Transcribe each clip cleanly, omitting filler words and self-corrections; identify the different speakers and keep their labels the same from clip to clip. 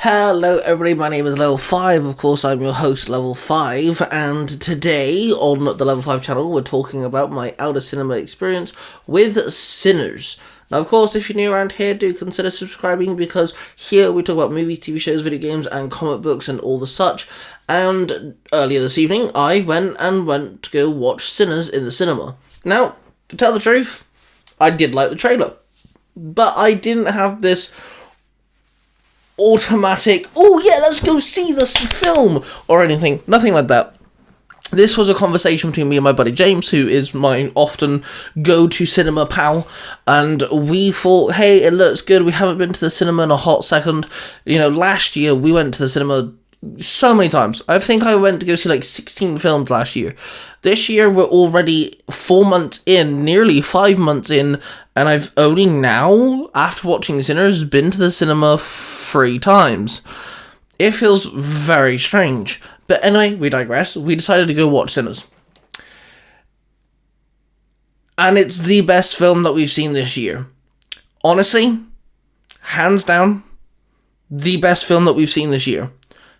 Speaker 1: Hello everybody, my name is Level 5, of course I'm your host Level 5, and today on the Level 5 channel we're talking about my outer cinema experience with Sinners. Now of course, if you're new around here, do consider subscribing, because here we talk about movies, TV shows, video games and comic books and all the such. And earlier this evening I went to go watch Sinners in the cinema. Now, to tell the truth, I did like the trailer, but I didn't have this automatic, oh yeah, let's go see this film, or anything. Nothing like that. This was a conversation between me and my buddy James, who is my often go-to cinema pal, and we thought, hey, it looks good, we haven't been to the cinema in a hot second. You know, last year we went to the cinema so many times. I think I went to go see like 16 films last year. This year we're already 4 months in, nearly 5 months in, and I've only now, after watching Sinners, been to the cinema 3 times. It feels very strange. But anyway, we digress. We decided to go watch Sinners. And it's the best film that we've seen this year. Honestly, hands down, the best film that we've seen this year.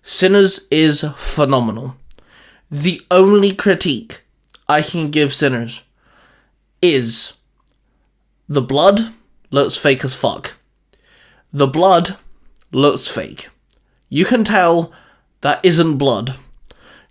Speaker 1: Sinners is phenomenal. The only critique I can give Sinners is the blood looks fake as fuck. The blood looks fake. You can tell that isn't blood.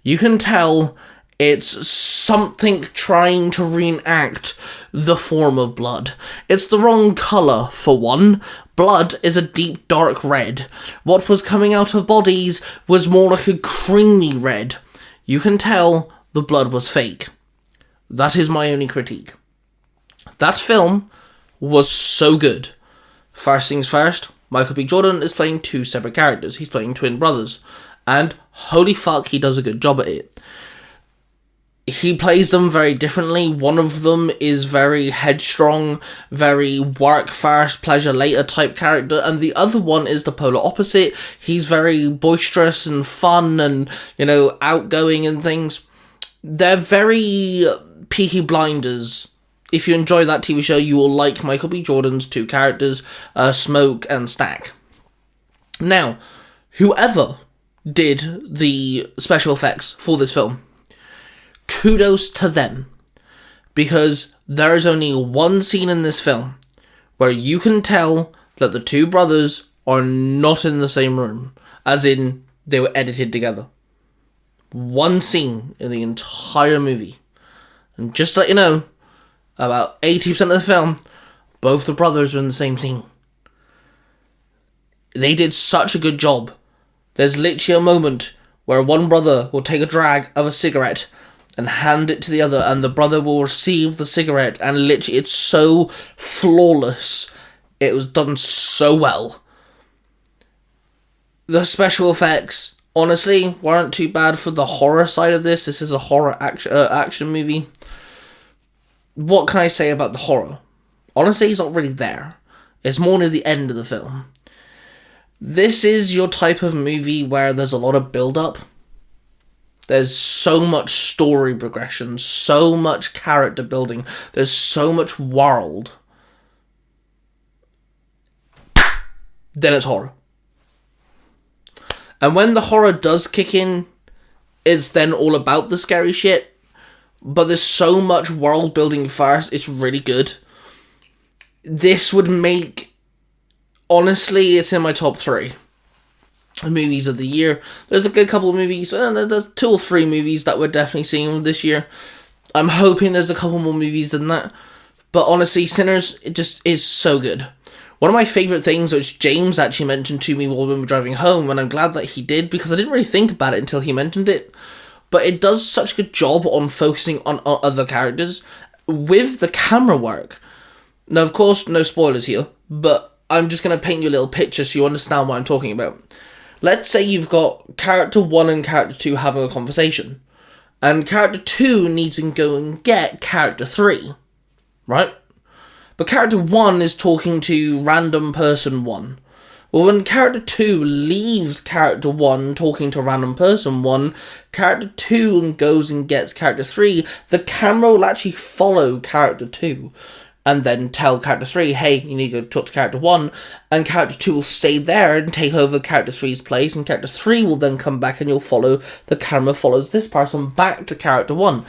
Speaker 1: You can tell it's something trying to reenact the form of blood. It's the wrong colour, for one. Blood is a deep dark red. What was coming out of bodies was more like a creamy red. You can tell the blood was fake. That is my only critique. That film was so good. First things first, Michael B. Jordan is playing 2 separate characters. He's playing twin brothers. And holy fuck, he does a good job at it. He plays them very differently. One of them is very headstrong, very work first, pleasure later type character, and the other one is the polar opposite. He's very boisterous and fun and, you know, outgoing and things. They're very Peaky Blinders. If you enjoy that TV show, you will like Michael B. Jordan's 2 characters, Smoke and Stack. Now, whoever did the special effects for this film, kudos to them, because there is only one scene in this film where you can tell that the 2 brothers are not in the same room, as in they were edited together. One scene in the entire movie. And just to let you know, about 80% of the film, both the brothers are in the same scene. They did such a good job. There's literally a moment where one brother will take a drag of a cigarette and hand it to the other, and the brother will receive the cigarette, and literally it's so flawless. It was done so well. The special effects, honestly, weren't too bad for the horror side of this. This is a horror action movie. What can I say about the horror? Honestly, it's not really there. It's more near the end of the film. This is your type of movie where there's a lot of build-up. There's so much story progression, so much character building, there's so much world. Then it's horror. And when the horror does kick in, it's then all about the scary shit. But there's so much world building first, it's really good. This would make, honestly, it's in my top 3 movies of the year. There's a good couple of movies, there's 2 or 3 movies that we're definitely seeing this year. I'm hoping there's a couple more movies than that. But honestly, Sinners, it just is so good. One of my favourite things, which James actually mentioned to me while we were driving home, and I'm glad that he did, because I didn't really think about it until he mentioned it, but it does such a good job on focusing on other characters with the camera work. Now, of course, no spoilers here, but I'm just going to paint you a little picture so you understand what I'm talking about. Let's say you've got character 1 and character 2 having a conversation, and character 2 needs to go and get character 3, right? But character 1 is talking to random person 1. Well, when character 2 leaves character 1 talking to random person 1, character 2 goes and gets character 3, the camera will actually follow character 2. and then tell character 3, hey, you need to go talk to character 1, and character 2 will stay there and take over character 3's place, and character 3 will then come back and you'll follow, the camera follows this person back to character 1.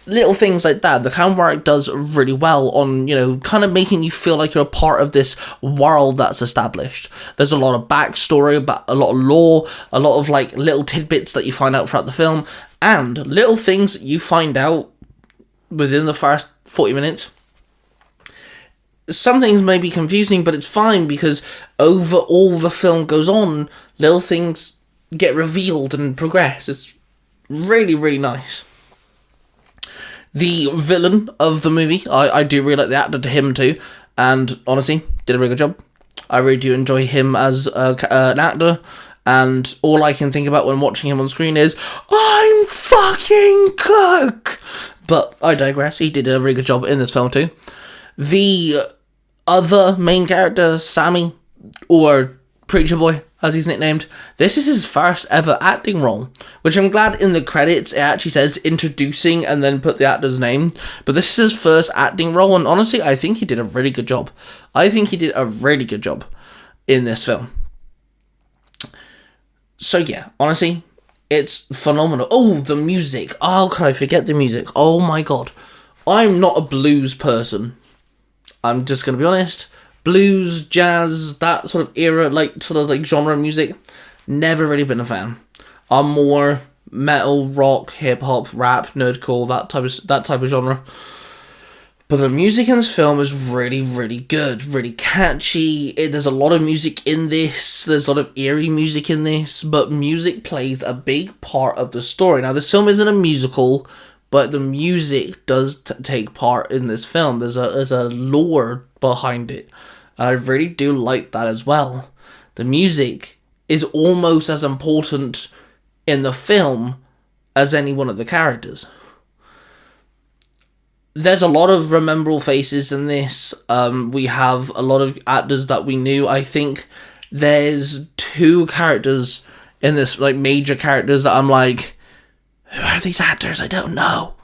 Speaker 1: Little things like that. The camera work does really well on, kind of making you feel like you're a part of this world that's established. There's a lot of backstory, a lot of lore, a lot of like little tidbits that you find out throughout the film, and little things you find out within the first 40 minutes. Some things may be confusing, but it's fine because over all the film goes on, little things get revealed and progress. It's really, really nice. The villain of the movie, I do really like the actor to him too, and honestly, did a really good job. I really do enjoy him as an actor, and all I can think about when watching him on screen is, I'm fucking Cook! But I digress, he did a really good job in this film too. The other main character, Sammy, or Preacher Boy, as he's nicknamed, this is his first ever acting role, which I'm glad in the credits it actually says introducing and then put the actor's name, but this is his first acting role, and honestly, I think he did a really good job. I think he did a really good job in this film. So yeah, honestly, it's phenomenal. Oh, the music. Oh, can I forget the music? Oh my god. I'm not a blues person. I'm just going to be honest. Blues, jazz, that sort of era, genre music, never really been a fan. I'm more metal, rock, hip hop, rap, nerdcore, that type of genre. But the music in this film is really, really good, really catchy. There's a lot of music in this. There's a lot of eerie music in this, but music plays a big part of the story. Now, this film isn't a musical, but the music does take part in this film. There's a lore behind it. And I really do like that as well. The music is almost as important in the film as any one of the characters. There's a lot of rememberable faces in this. We have a lot of actors that we knew. I think there's 2 characters in this, like major characters that I'm like, who are these actors? I don't know.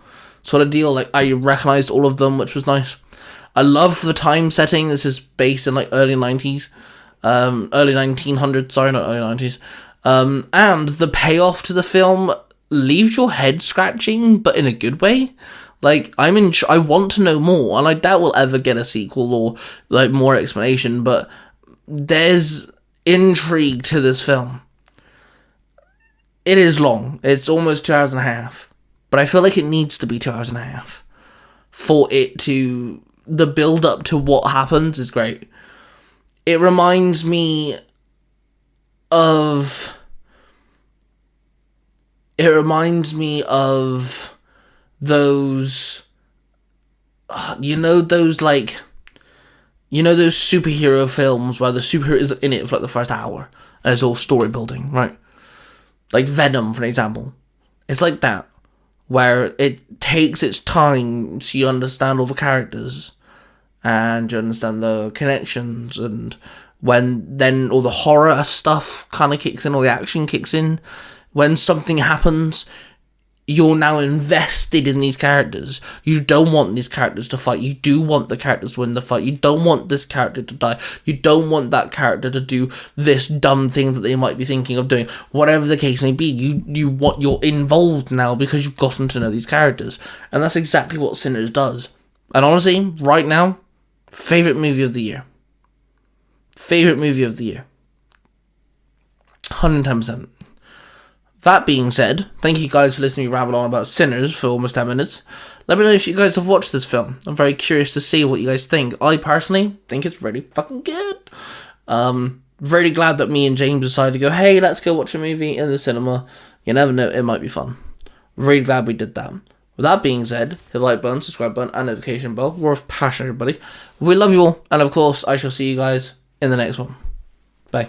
Speaker 1: Sort of deal. Like I recognized all of them, which was nice. I love the time setting. This is based in like early 90s. Early 1900s, sorry, not early 90s. And the payoff to the film leaves your head scratching, but in a good way. Like, I want to know more, and I doubt we'll ever get a sequel or, like, more explanation, but there's intrigue to this film. It is long. It's almost 2 hours and a half. But I feel like it needs to be 2 hours and a half. For it to... The build-up to what happens is great. It reminds me of... those, those superhero films where the superhero is in it for like the first hour and it's all story building, right? Like Venom, for example. It's like that, where it takes its time so you understand all the characters and you understand the connections, and when then all the horror stuff kind of kicks in, all the action kicks in, when something happens, you're now invested in these characters. You don't want these characters to fight. You do want the characters to win the fight. You don't want this character to die. You don't want that character to do this dumb thing that they might be thinking of doing. Whatever the case may be, you're involved now because you've gotten to know these characters. And that's exactly what Sinners does. And honestly, right now, favourite movie of the year. Favourite movie of the year. 110%. That being said, thank you guys for listening to me ramble on about Sinners for almost 10 minutes. Let me know if you guys have watched this film. I'm very curious to see what you guys think. I personally think it's really fucking good. Really glad that me and James decided to go, hey, let's go watch a movie in the cinema. You never know, it might be fun. Really glad we did that. With that being said, hit the like button, subscribe button, and notification bell. We're of passion, everybody. We love you all, and of course, I shall see you guys in the next one. Bye.